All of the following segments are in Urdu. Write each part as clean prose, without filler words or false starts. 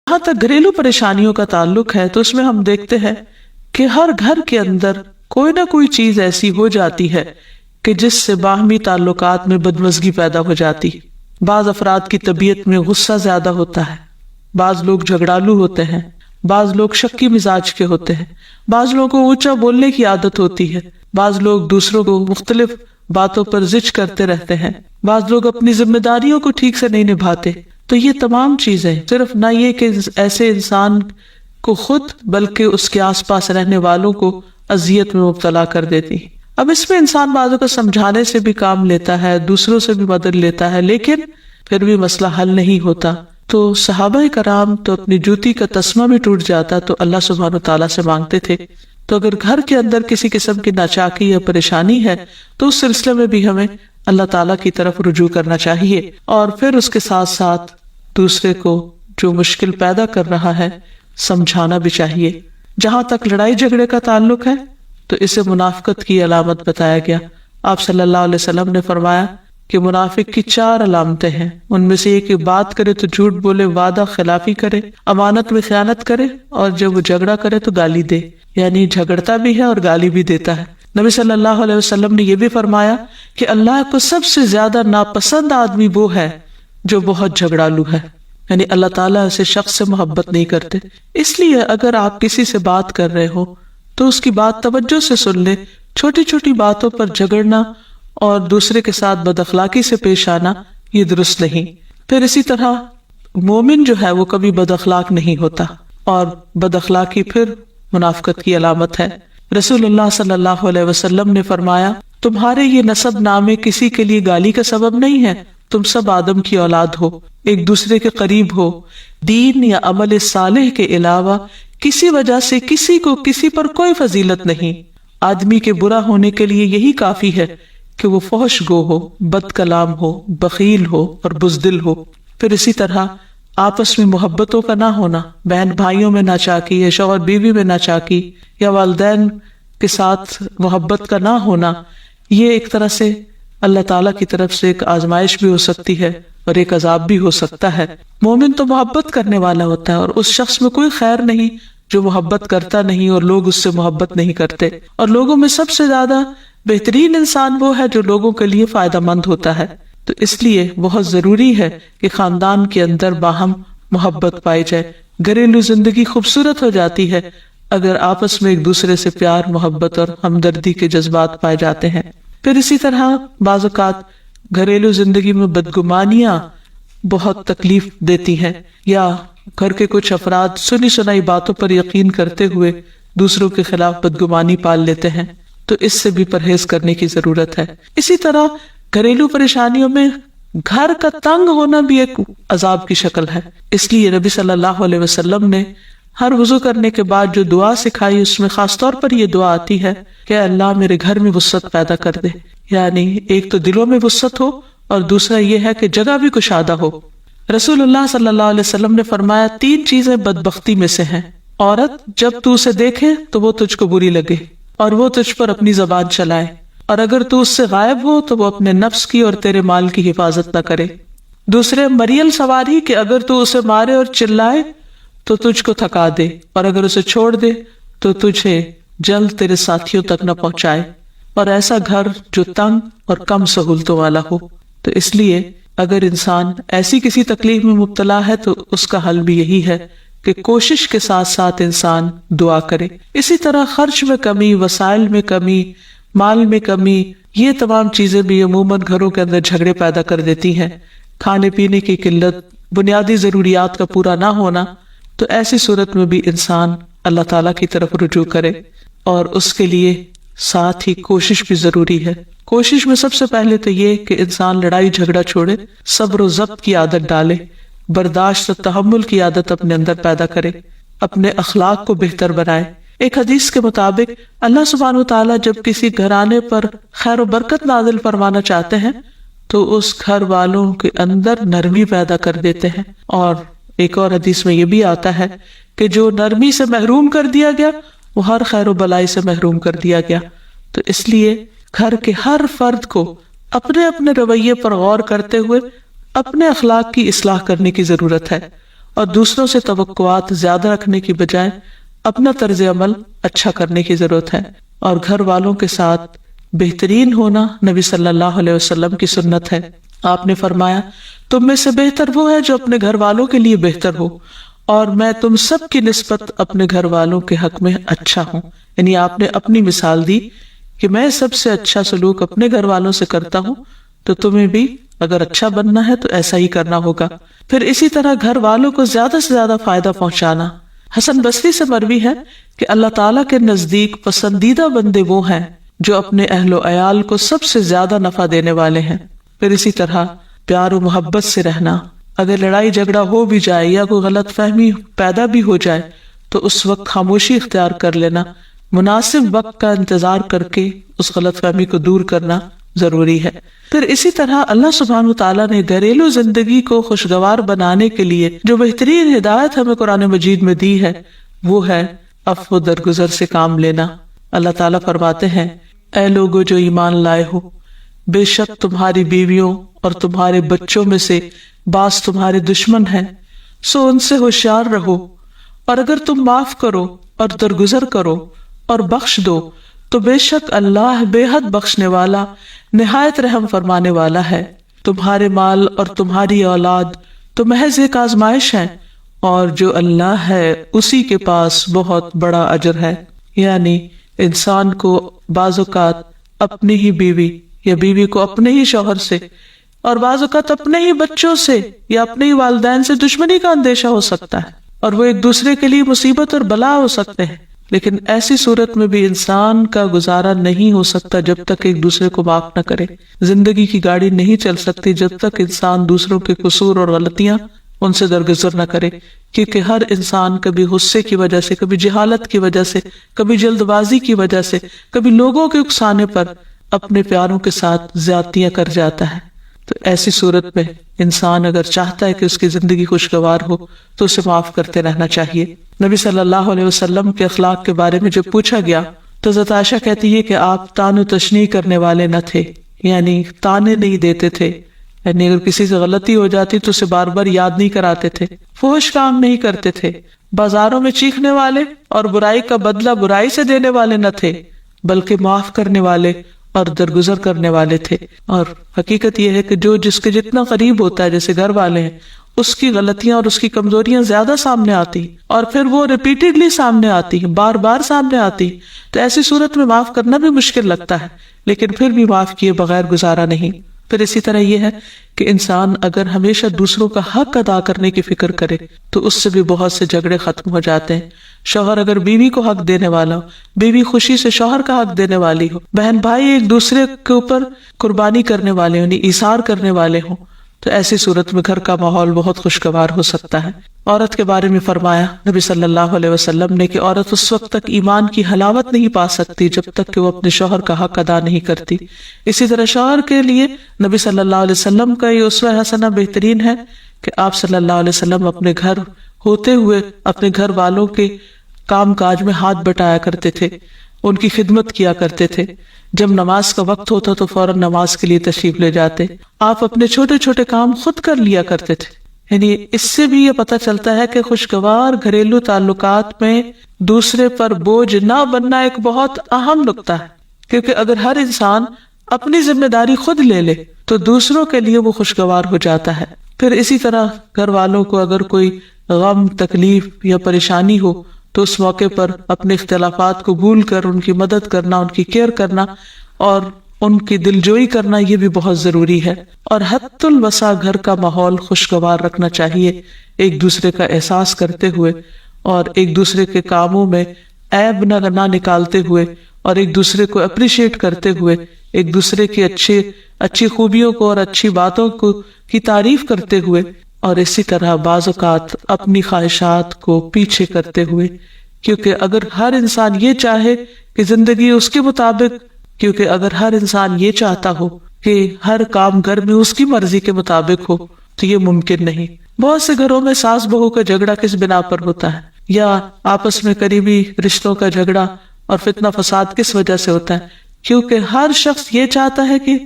جہاں تک گھریلو پریشانیوں کا تعلق ہے تو اس میں ہم دیکھتے ہیں کہ ہر گھر کے اندر کوئی نہ کوئی چیز ایسی ہو جاتی ہے کہ جس سے باہمی تعلقات میں بدمزگی پیدا ہو جاتی. بعض افراد کی طبیعت میں غصہ زیادہ ہوتا ہے، بعض لوگ جھگڑالو ہوتے ہیں، بعض لوگ شکی مزاج کے ہوتے ہیں، بعض لوگوں کو اونچا بولنے کی عادت ہوتی ہے، بعض لوگ دوسروں کو مختلف باتوں پر زج کرتے رہتے ہیں، بعض لوگ اپنی ذمہ داریوں کو ٹھیک سے نہیں نبھاتے. تو یہ تمام چیزیں صرف نہ یہ کہ ایسے انسان کو خود بلکہ اس کے آس پاس رہنے والوں کو اذیت میں مبتلا کر دیتی. اب اس میں انسان بعضوں کو سمجھانے سے بھی کام لیتا ہے، دوسروں سے بھی مدد لیتا ہے، لیکن پھر بھی مسئلہ حل نہیں ہوتا. تو صحابہ کرام تو اپنی جوتی کا تسمہ بھی ٹوٹ جاتا تو اللہ سبحانہ وتعالیٰ سے مانگتے تھے. تو اگر گھر کے اندر کسی قسم کی ناچاکی یا پریشانی ہے تو اس سلسلے میں بھی ہمیں اللہ تعالیٰ کی طرف رجوع کرنا چاہیے، اور پھر اس کے ساتھ ساتھ دوسرے کو جو مشکل پیدا کر رہا ہے سمجھانا بھی چاہیے. جہاں تک لڑائی جھگڑے کا تعلق ہے تو اسے منافقت کی علامت بتایا گیا. آپ صلی اللہ علیہ وسلم نے فرمایا کہ منافق کی 4 علامتیں ہیں. ان میں سے ایک بات کرے تو جھوٹ بولے، وعدہ خلافی کرے، امانت میں خیانت کرے، اور جب وہ جھگڑا کرے تو گالی دے، یعنی جھگڑتا بھی ہے اور گالی بھی دیتا ہے. نبی صلی اللہ علیہ وسلم نے یہ بھی فرمایا کہ اللہ کو سب سے زیادہ ناپسند آدمی وہ ہے جو بہت جھگڑالو ہے، یعنی اللہ تعالیٰ ایسے شخص سے محبت نہیں کرتے. اس لیے اگر آپ کسی سے بات کر رہے ہو تو اس کی بات توجہ سے سن لے. چھوٹی چھوٹی باتوں پر جھگڑنا اور دوسرے کے ساتھ بد اخلاقی سے پیش آنا یہ درست نہیں. پھر اسی طرح مومن جو ہے وہ کبھی بد اخلاق نہیں ہوتا، اور بد اخلاقی پھر منافقت کی علامت ہے. رسول اللہ صلی اللہ علیہ وسلم نے فرمایا، تمہارے یہ نسب نامے کسی کے لیے گالی کا سبب نہیں ہے. تم سب آدم کی اولاد ہو، ایک دوسرے کے قریب ہو. دین یا عمل صالح کے علاوہ کسی وجہ سے کسی کو کسی پر کوئی فضیلت نہیں. آدمی کے برا ہونے کے لیے یہی کافی ہے کہ وہ فحش گو ہو، بد کلام ہو، بخیل ہو اور بزدل ہو. پھر اسی طرح آپس میں محبتوں کا نہ ہونا، بہن بھائیوں میں ناچاکی یا شوہر بیوی میں ناچاکی یا والدین کے ساتھ محبت کا نہ ہونا، یہ ایک طرح سے اللہ تعالیٰ کی طرف سے ایک آزمائش بھی ہو سکتی ہے اور ایک عذاب بھی ہو سکتا ہے. مومن تو محبت کرنے والا ہوتا ہے، اور اس شخص میں کوئی خیر نہیں جو محبت کرتا نہیں اور لوگ اس سے محبت نہیں کرتے. اور لوگوں میں سب سے زیادہ بہترین انسان وہ ہے جو لوگوں کے لیے فائدہ مند ہوتا ہے. تو اس لیے بہت ضروری ہے کہ خاندان کے اندر باہم محبت پائی جائے. گھریلو زندگی خوبصورت ہو جاتی ہے اگر آپس میں ایک دوسرے سے پیار، محبت اور ہمدردی کے جذبات پائے جاتے ہیں. پھر اسی طرح بعض اوقات گھریلو زندگی میں بدگمانیاں بہت تکلیف دیتی ہیں، یا گھر کے کچھ افراد سنی سنائی باتوں پر یقین کرتے ہوئے دوسروں کے خلاف بدگمانی پال لیتے ہیں. تو اس سے بھی پرہیز کرنے کی ضرورت ہے. اسی طرح گھریلو پریشانیوں میں گھر کا تنگ ہونا بھی ایک عذاب کی شکل ہے. اس لیے نبی صلی اللہ علیہ وسلم نے ہر وضو کرنے کے بعد جو دعا سکھائی اس میں خاص طور پر یہ دعا آتی ہے کہ اللہ میرے گھر میں وسعت پیدا کر دے. یعنی ایک تو دلوں میں وسعت ہو، اور دوسرا یہ ہے کہ جگہ بھی کشادہ ہو. رسول اللہ صلی اللہ علیہ وسلم نے فرمایا 3 چیزیں بدبختی میں سے ہیں. عورت جب تو اسے دیکھے تو وہ تجھ کو بری لگے اور وہ تجھ پر اپنی زبان چلائے، اور اگر تو اس سے غائب ہو تو وہ اپنے نفس کی اور تیرے مال کی حفاظت نہ کرے. دوسرے مریل سواری کہ اگر تو اسے مارے اور چلائے تو تجھ کو تھکا دے، اور اگر اسے چھوڑ دے تو تجھے جلد تیرے ساتھیوں تک نہ پہنچائے. اور ایسا گھر جو تنگ اور کم سہولتوں والا ہو. تو اس لیے اگر انسان ایسی کسی تکلیف میں مبتلا ہے تو اس کا حل بھی یہی ہے کہ کوشش کے ساتھ ساتھ انسان دعا کرے. اسی طرح خرچ میں کمی، وسائل میں کمی، مال میں کمی، یہ تمام چیزیں بھی عموماً گھروں کے اندر جھگڑے پیدا کر دیتی ہیں. کھانے پینے کی قلت، بنیادی ضروریات کا پورا نہ ہونا. تو ایسی صورت میں بھی انسان اللہ تعالیٰ کی طرف رجوع کرے، اور اس کے لیے ساتھ ہی کوشش بھی ضروری ہے. کوشش میں سب سے پہلے تو یہ کہ انسان لڑائی جھگڑا چھوڑے، صبر و ضبط کی عادت ڈالے، برداشت و تحمل کی عادت اپنے اندر پیدا کرے، اپنے اخلاق کو بہتر بنائے. ایک حدیث کے مطابق اللہ سبحانہ وتعالیٰ جب کسی گھرانے پر خیر و برکت نازل فرمانا چاہتے ہیں تو اس گھر والوں کے اندر نرمی پیدا کر دیتے ہیں. اور ایک اور حدیث میں یہ بھی آتا ہے کہ جو نرمی سے محروم کر دیا گیا وہ ہر خیر و بلائی سے محروم کر دیا گیا. تو اس لیے گھر کے ہر فرد کو اپنے اپنے رویے پر غور کرتے ہوئے اپنے اخلاق کی اصلاح کرنے کی ضرورت ہے. اور دوسروں سے توقعات زیادہ رکھنے کی بجائے اپنا طرز عمل اچھا کرنے کی ضرورت ہے. اور گھر والوں کے ساتھ بہترین ہونا نبی صلی اللہ علیہ وسلم کی سنت ہے. آپ نے فرمایا تم میں سے بہتر وہ ہے جو اپنے گھر والوں کے لیے بہتر ہو، اور میں تم سب کی نسبت اپنے گھر والوں کے حق میں اچھا ہوں. یعنی آپ نے اپنی مثال دی کہ میں سب سے اچھا سلوک اپنے گھر والوں سے کرتا ہوں، تو تمہیں بھی اگر اچھا بننا ہے تو ایسا ہی کرنا ہوگا. پھر اسی طرح گھر والوں کو زیادہ سے زیادہ فائدہ پہنچانا. حسن بصری سے مروی ہے کہ اللہ تعالیٰ کے نزدیک پسندیدہ بندے وہ ہیں جو اپنے اہل و عیال کو سب سے زیادہ نفع دینے والے ہیں. پھر اسی طرح پیار و محبت سے رہنا. اگر لڑائی جھگڑا ہو بھی جائے یا کوئی غلط فہمی پیدا بھی ہو جائے تو اس وقت خاموشی اختیار کر لینا، مناسب وقت کا انتظار کر کے اس غلط فہمی کو دور کرنا ضروری ہے. پھر اسی طرح اللہ سبحانہ وتعالیٰ نے گھریلو زندگی کو خوشگوار بنانے کے لیے جو بہترین ہدایت ہمیں قرآن مجید میں دی ہے وہ ہے عفو و درگزر سے کام لینا. اللہ تعالیٰ فرماتے ہیں اے لوگو جو ایمان لائے ہو، بے شک تمہاری بیویوں اور تمہارے بچوں میں سے بعض تمہارے دشمن ہیں، سو ان سے ہوشیار رہو، اور اگر تم معاف کرو اور درگزر کرو اور بخش دو تو بے شک اللہ بے حد بخشنے والا نہایت رحم فرمانے والا ہے. تمہارے مال اور تمہاری اولاد تو محض ایک آزمائش ہے، اور جو اللہ ہے اسی کے پاس بہت بڑا اجر ہے. یعنی انسان کو بعض اوقات اپنی ہی بیوی یا بیوی کو اپنے ہی شوہر سے اور بعض اوقات اپنے ہی بچوں سے یا اپنے ہی والدین سے دشمنی کا اندیشہ ہو سکتا ہے، اور وہ ایک دوسرے کے لیے مصیبت اور بلا ہو سکتے ہیں. لیکن ایسی صورت میں بھی انسان کا گزارا نہیں ہو سکتا جب تک ایک دوسرے کو معاف نہ کرے. زندگی کی گاڑی نہیں چل سکتی جب تک انسان دوسروں کے قصور اور غلطیاں ان سے درگزر نہ کرے، کیونکہ ہر انسان کبھی غصے کی وجہ سے، کبھی جہالت کی وجہ سے، کبھی جلد بازی کی وجہ سے، کبھی لوگوں کے اکسانے پر اپنے پیاروں کے ساتھ زیادتیاں کر جاتا ہے. تو ایسی صورت میں انسان اگر چاہتا ہے کہ اس کی زندگی خوشگوار ہو تو اسے معاف کرتے رہنا چاہیے. نبی صلی اللہ علیہ وسلم کے اخلاق کے بارے میں جب پوچھا گیا تو حضرت عائشہ کہتی ہے کہ آپ طعن و تشنیع کرنے والے نہ تھے، یعنی طعنے نہیں دیتے تھے، یعنی اگر کسی سے غلطی ہو جاتی تو اسے بار بار یاد نہیں کراتے تھے، فحش کام نہیں کرتے تھے، بازاروں میں چیخنے والے اور برائی کا بدلہ برائی سے دینے والے نہ تھے، بلکہ معاف کرنے والے اور درگزر کرنے والے تھے. اور حقیقت یہ ہے کہ جو جس کے جتنا قریب ہوتا ہے، جیسے گھر والے ہیں، اس کی غلطیاں اور اس کی کمزوریاں زیادہ سامنے آتی اور پھر وہ ریپیٹڈلی سامنے آتی، بار بار سامنے آتی، تو ایسی صورت میں معاف کرنا بھی مشکل لگتا ہے، لیکن پھر بھی معاف کیے بغیر گزارا نہیں. پھر اسی طرح یہ ہے کہ انسان اگر ہمیشہ دوسروں کا حق ادا کرنے کی فکر کرے تو اس سے بھی بہت سے جھگڑے ختم ہو جاتے ہیں. شوہر اگر بیوی کو حق دینے والا ہو، بیوی خوشی سے شوہر کا حق دینے والی ہو، بہن بھائی ایک دوسرے کے اوپر قربانی کرنے والے ہوں، ایثار کرنے والے ہوں، تو ایسی صورت میں گھر کا ماحول بہت خوشگوار ہو سکتا ہے. عورت کے بارے میں فرمایا نبی صلی اللہ علیہ وسلم نے کہ عورت اس وقت تک ایمان کی حلاوت نہیں پا سکتی جب تک کہ وہ اپنے شوہر کا حق ادا نہیں کرتی. اسی طرح شوہر کے لیے نبی صلی اللہ علیہ وسلم کا یہ اسوہ حسنہ بہترین ہے کہ آپ صلی اللہ علیہ وسلم اپنے گھر ہوتے ہوئے اپنے گھر والوں کے کام کاج میں ہاتھ بٹایا کرتے تھے، ان کی خدمت کیا کرتے تھے. جب نماز کا وقت ہوتا تو فوراً نماز کے لیے تشریف لے جاتے. آپ اپنے چھوٹے چھوٹے کام خود کر لیا کرتے تھے. یعنی اس سے بھی یہ پتہ چلتا ہے کہ خوشگوار گھریلو تعلقات میں دوسرے پر بوجھ نہ بننا ایک بہت اہم نقطہ ہے، کیونکہ اگر ہر انسان اپنی ذمہ داری خود لے لے تو دوسروں کے لیے وہ خوشگوار ہو جاتا ہے. پھر اسی طرح گھر والوں کو اگر کوئی غم، تکلیف یا پریشانی ہو تو اس موقع پر اپنے اختلافات کو بھول کر ان کی مدد کرنا، ان کی کیئر کرنا اور ان کی دلجوئی کرنا یہ بھی بہت ضروری ہے. اور حد الوسع گھر کا ماحول خوشگوار رکھنا چاہیے، ایک دوسرے کا احساس کرتے ہوئے اور ایک دوسرے کے کاموں میں عیب نہ نکالتے ہوئے اور ایک دوسرے کو اپریشیٹ کرتے ہوئے، ایک دوسرے کی اچھی خوبیوں کو اور اچھی باتوں کو کی تعریف کرتے ہوئے، اور اسی طرح بعض اوقات اپنی خواہشات کو پیچھے کرتے ہوئے. کیونکہ اگر ہر انسان یہ چاہے کہ زندگی اس کے مطابق، کیونکہ اگر ہر انسان یہ چاہتا ہو کہ ہر کام گھر میں اس کی مرضی کے مطابق ہو تو یہ ممکن نہیں. بہت سے گھروں میں ساس بہو کا جھگڑا کس بنا پر ہوتا ہے، یا آپس میں قریبی رشتوں کا جھگڑا اور فتنہ فساد کس وجہ سے ہوتا ہے؟ کیونکہ ہر شخص یہ چاہتا ہے کہ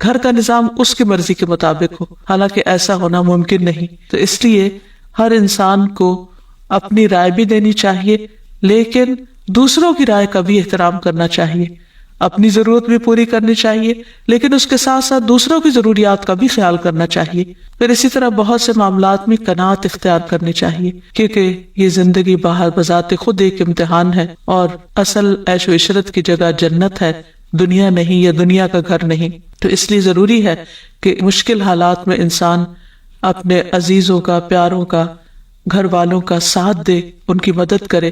گھر کا نظام اس کی مرضی کے مطابق ہو، حالانکہ ایسا ہونا ممکن نہیں. تو اس لیے ہر انسان کو اپنی رائے بھی دینی چاہیے، لیکن دوسروں کی رائے کا بھی احترام کرنا چاہیے، اپنی ضرورت بھی پوری کرنی چاہیے، لیکن اس کے ساتھ ساتھ دوسروں کی ضروریات کا بھی خیال کرنا چاہیے۔ پھر اسی طرح بہت سے معاملات میں قناعت اختیار کرنی چاہیے، کیونکہ یہ زندگی باہر بذات خود ایک امتحان ہے، اور اصل عیش و عشرت کی جگہ جنت ہے، دنیا نہیں، یا دنیا کا گھر نہیں۔ تو اس لیے ضروری ہے کہ مشکل حالات میں انسان اپنے عزیزوں کا، پیاروں کا، گھر والوں کا ساتھ دے، ان کی مدد کرے،